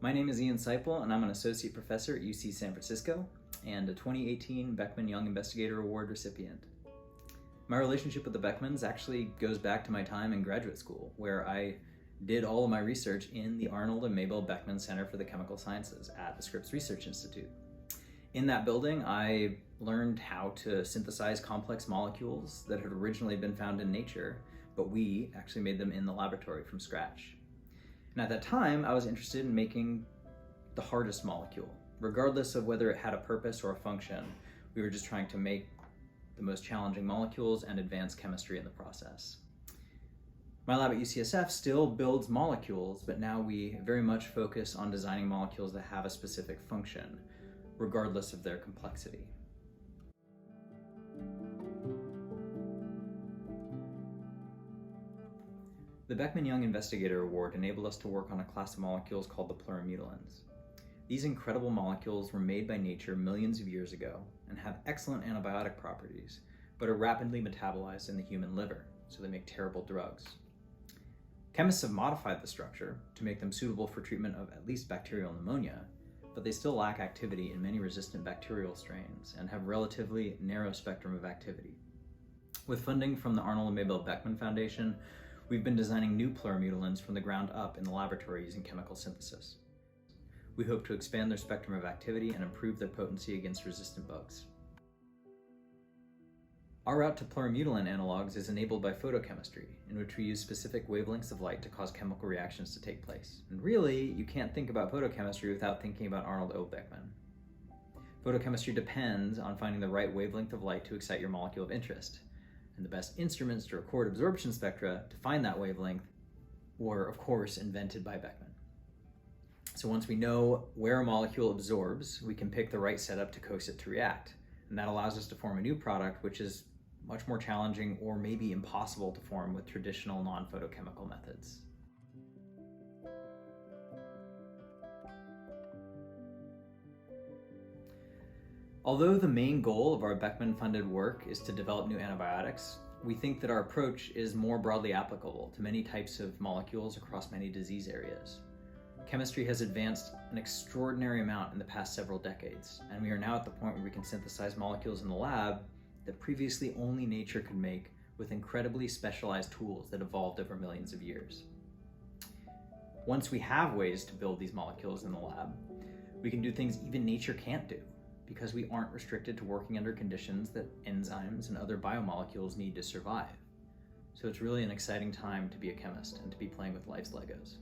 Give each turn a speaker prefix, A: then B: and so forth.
A: My name is Ian Seiple, and I'm an associate professor at UC San Francisco and a 2018 Beckman Young Investigator Award recipient. My relationship with the Beckmans actually goes back to my time in graduate school, where I did all of my research in the Arnold and Mabel Beckman Center for the Chemical Sciences at the Scripps Research Institute. In that building, I learned how to synthesize complex molecules that had originally been found in nature, but we actually made them in the laboratory from scratch. And at that time, I was interested in making the hardest molecule. Regardless of whether it had a purpose or a function, we were just trying to make the most challenging molecules and advance chemistry in the process. My lab at UCSF still builds molecules, but now we very much focus on designing molecules that have a specific function, regardless of their complexity. The Beckman Young Investigator Award enabled us to work on a class of molecules called the plurimutalins. These incredible molecules were made by nature millions of years ago and have excellent antibiotic properties, but are rapidly metabolized in the human liver, so they make terrible drugs. Chemists have modified the structure to make them suitable for treatment of at least bacterial pneumonia, but they still lack activity in many resistant bacterial strains and have relatively narrow spectrum of activity. With funding from the Arnold and Mabel Beckman Foundation, we've been designing new plurimutalins from the ground up in the laboratory using chemical synthesis. We hope to expand their spectrum of activity and improve their potency against resistant bugs. Our route to plurimutalin analogs is enabled by photochemistry, in which we use specific wavelengths of light to cause chemical reactions to take place. And really, you can't think about photochemistry without thinking about Arnold O. Beckman. Photochemistry depends on finding the right wavelength of light to excite your molecule of interest. And the best instruments to record absorption spectra to find that wavelength were, of course, invented by Beckman. So once we know where a molecule absorbs, we can pick the right setup to coax it to react. And that allows us to form a new product, which is much more challenging or maybe impossible to form with traditional non-photochemical methods. Although the main goal of our Beckman-funded work is to develop new antibiotics, we think that our approach is more broadly applicable to many types of molecules across many disease areas. Chemistry has advanced an extraordinary amount in the past several decades, and we are now at the point where we can synthesize molecules in the lab that previously only nature could make with incredibly specialized tools that evolved over millions of years. Once we have ways to build these molecules in the lab, we can do things even nature can't do, because we aren't restricted to working under conditions that enzymes and other biomolecules need to survive. So it's really an exciting time to be a chemist and to be playing with life's Legos.